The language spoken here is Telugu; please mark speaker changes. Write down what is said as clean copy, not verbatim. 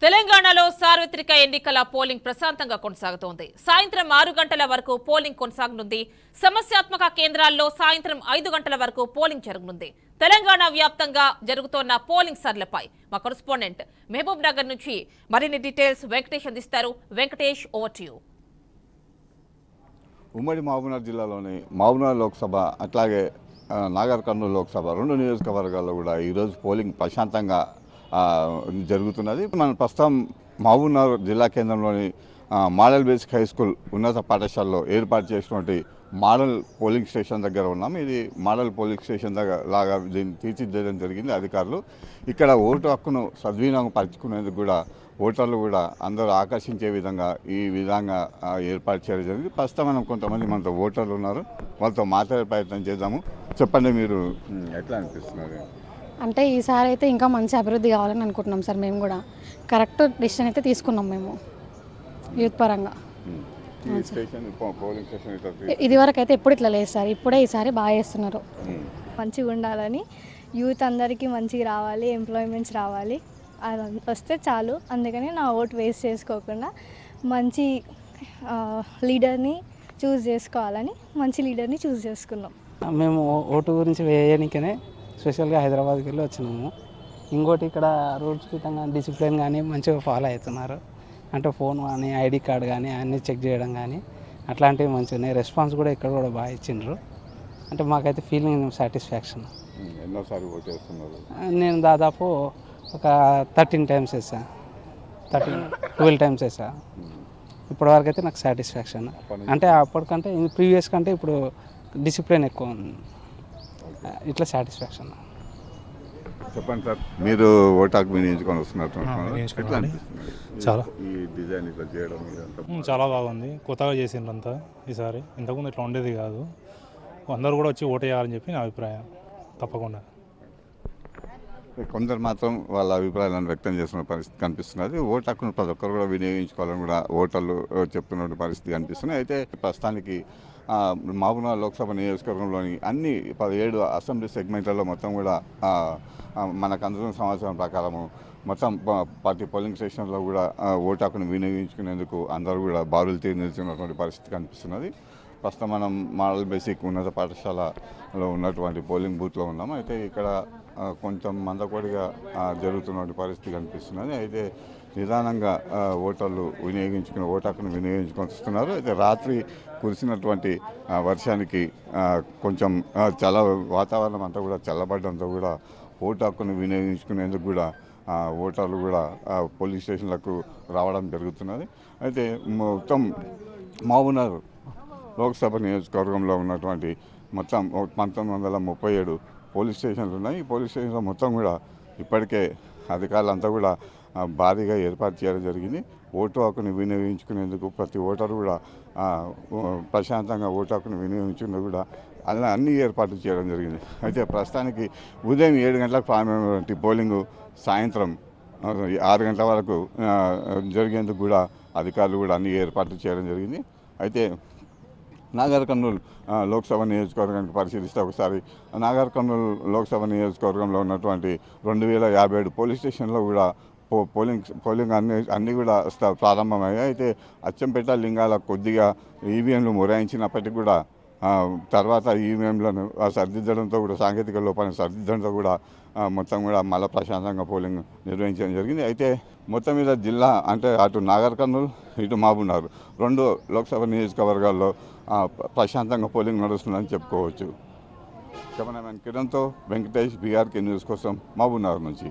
Speaker 1: తెలంగాణలో సార్వత్రిక ఎన్నికల పోలింగ్ ప్రశాంతంగా కొనసాగుతోంది. సాయంత్రం 6 గంటల వరకు పోలింగ్ కొనసాగనుంది. సమస్యాత్మక కేంద్రాల్లో సాయంత్రం 5 గంటల వరకు పోలింగ్ జరగనుంది. తెలంగాణ వ్యాప్తంగా జరుగుతోన్న పోలింగ్ సర్లపై మా కరెస్పాండెంట్ మహబూబ్ నగర్ నుంచి మరిన్ని డీటెయిల్స్ వెంకటేష్ అందిస్తారు. Venkatesh, over to you.
Speaker 2: ఉమ్మడి మహబూబ్నగర్ జిల్లాలోని మహబూబ్నగర్ లోక్సభ అట్లాగే నాగర్ కర్నూలు లోక్సభ రెండు నియోజకవర్గాల్లో కూడా ఈరోజు పోలింగ్ ప్రశాంతంగా జరుగుతున్నది. మనం ప్రస్తుతం మహబూబ్నగర్ జిల్లా కేంద్రంలోని మోడల్ బేసిక్ హై స్కూల్ ఉన్నత పాఠశాలలో ఏర్పాటు చేసినటువంటి మోడల్ పోలింగ్ స్టేషన్ దగ్గర ఉన్నాం. ఇది మోడల్ పోలింగ్ స్టేషన్ దగ్గర లాగా దీన్ని తీర్చిదిద్దడం జరిగింది అధికారులు. ఇక్కడ ఓటు హక్కును సద్వినియోగం పరుచుకునేందుకు కూడా ఓటర్లు కూడా అందరూ ఆకర్షించే విధంగా ఈ విధంగా ఏర్పాటు చేయడం జరిగింది. ప్రస్తుతం మనం కొంతమంది మనతో ఓటర్లు ఉన్నారు, వాళ్ళతో మాట్లాడే ప్రయత్నం చేద్దాము. చెప్పండి, మీరు ఎట్లా అనిపిస్తున్నారు?
Speaker 3: అంటే ఈసారి అయితే ఇంకా మంచి అభివృద్ధి కావాలని అనుకుంటున్నాం సార్. మేము కూడా కరెక్ట్ డిసిషన్ అయితే తీసుకున్నాం మేము యూత్ పరంగా. ఇది వరకు అయితే ఎప్పుడు ఇట్లా లేదు సార్, ఇప్పుడే ఈసారి బాగా చేస్తున్నారు.
Speaker 4: మంచిగా ఉండాలని, యూత్ అందరికీ మంచిగా రావాలి, ఎంప్లాయ్మెంట్స్ రావాలి, అది వస్తే చాలు. అందుకని నా ఓటు వేస్ట్ చేసుకోకుండా మంచి లీడర్ని చూస్ చేసుకోవాలని మంచి లీడర్ని చూస్ చేసుకున్నాం.
Speaker 5: మేము ఓటు గురించి వేయడానికనే స్పెషల్గా హైదరాబాద్కి వెళ్ళి వచ్చినాము. ఇంకోటి ఇక్కడ రూల్స్ విధంగా డిసిప్లిన్ కానీ మంచిగా ఫాలో అవుతున్నారు. అంటే ఫోన్ కానీ ఐడి కార్డ్ కానీ అన్నీ చెక్ చేయడం కానీ అట్లాంటివి మంచిగా ఉన్నాయి. రెస్పాన్స్ కూడా ఇక్కడ కూడా బాగా ఇచ్చిండ్రు. అంటే మాకైతే ఫీలింగ్ సాటిస్ఫాక్షన్.
Speaker 2: ఎన్నోసారి ఓటు వేస్తున్నారు?
Speaker 5: నేను దాదాపు ఒక 13 టైమ్స్ వేసాను, 12 టైమ్స్ వేసాను. ఇప్పటివరకు అయితే నాకు సాటిస్ఫాక్షన్. అంటే అప్పటికంటే ప్రీవియస్ కంటే ఇప్పుడు డిసిప్లిన్ ఎక్కువ ఉంది, ఇట్లా సాటిస్ఫాక్షన్.
Speaker 2: చెప్పండి సార్, మీరు ఓటు హక్కు వినియోగించుకొని వస్తున్నారు.
Speaker 6: చాలా బాగుంది, కొత్తగా చేసిండ్రంతా ఈసారి. ఇంతకుముందు ఇట్లా ఉండేది కాదు. అందరూ కూడా వచ్చి ఓటు వేయాలని చెప్పి నా అభిప్రాయం. తప్పకుండా
Speaker 2: కొందరు మాత్రం వాళ్ళ అభిప్రాయాలను వ్యక్తం చేస్తున్న పరిస్థితి కనిపిస్తున్నది. ఓటు హక్కును ప్రతి ఒక్కరు కూడా వినియోగించుకోవాలని కూడా ఓటర్లు చెప్తున్న పరిస్థితి కనిపిస్తున్నాయి. అయితే ప్రస్తుతానికి మహబూబ్నగర్ లోక్సభ నియోజకవర్గంలోని అన్ని 17 అసెంబ్లీ సెగ్మెంట్లలో మొత్తం కూడా మనకు అందుతున్న సమాచారం ప్రకారము మొత్తం పార్టీ పోలింగ్ స్టేషన్లో కూడా ఓటు హక్కును వినియోగించుకునేందుకు అందరూ కూడా బారులు తీరి నిలిచినటువంటి పరిస్థితి కనిపిస్తున్నది. ప్రస్తుతం మనం మోడల్ బేసిక్ ఉన్నత పాఠశాలలో ఉన్నటువంటి పోలింగ్ బూత్లో ఉన్నాము. అయితే ఇక్కడ కొంచెం మందకొడిగా జరుగుతున్నటువంటి పరిస్థితి కనిపిస్తున్నది. అయితే నిదానంగా ఓటర్లు ఓటు హక్కును వినియోగించుకొని వస్తున్నారు. అయితే రాత్రి కురిసినటువంటి వర్షానికి కొంచెం చాలా వాతావరణం అంతా కూడా చల్లబడడంతో కూడా ఓటు హక్కును వినియోగించుకునేందుకు కూడా ఓటర్లు కూడా పోలింగ్ స్టేషన్లకు రావడం జరుగుతున్నది. అయితే మొత్తం మహబూబ్నగర్ లోక్సభ నియోజకవర్గంలో ఉన్నటువంటి మొత్తం 1937 పోలీస్ స్టేషన్లు ఉన్నాయి. ఈ పోలీస్ స్టేషన్లో మొత్తం కూడా ఇప్పటికే అధికారులంతా కూడా భారీగా ఏర్పాటు చేయడం జరిగింది. ఓటు హక్కును వినియోగించుకునేందుకు ప్రతి ఓటరు కూడా ప్రశాంతంగా ఓటు హక్కును వినియోగించుకునేందుకు కూడా అన్ని ఏర్పాట్లు చేయడం జరిగింది. అయితే ప్రస్తుతానికి ఉదయం 7 గంటలకు ప్రారంభమైనటువంటి పోలింగు సాయంత్రం 6 గంటల వరకు జరిగేందుకు కూడా అధికారులు కూడా అన్ని ఏర్పాట్లు చేయడం జరిగింది. అయితే నాగర్ కర్నూలు లోక్సభ నియోజకవర్గానికి పరిశీలిస్తే ఒకసారి నాగర్ కర్నూలు లోక్సభ నియోజకవర్గంలో ఉన్నటువంటి 2057 పోలీస్ స్టేషన్లో కూడా పోలింగ్ అన్నీ కూడా ప్రారంభమయ్యాయి. అయితే అచ్చంపేట లింగాల కొద్దిగా ఈవీఎంలు మొరాయించినప్పటికీ కూడా తర్వాత ఈవీఎంలను సరిదిద్దడంతో కూడా సాంకేతిక లోపాలను సరిదిద్దడంతో కూడా మొత్తం కూడా మళ్ళీ ప్రశాంతంగా పోలింగ్ నిర్వహించడం జరిగింది. అయితే మొత్తం మీద జిల్లా అంటే అటు నాగర్ కర్నూలు ఇటు మహబూబ్నగర్ రెండు లోక్సభ నియోజకవర్గాల్లో ప్రశాంతంగా పోలింగ్ నడుస్తుందని చెప్పుకోవచ్చు. కెమెరామెన్ కిరణ్తో వెంకటేష్, బీఆర్కే న్యూస్ కోసం మహబూబ్నగర్ నుంచి.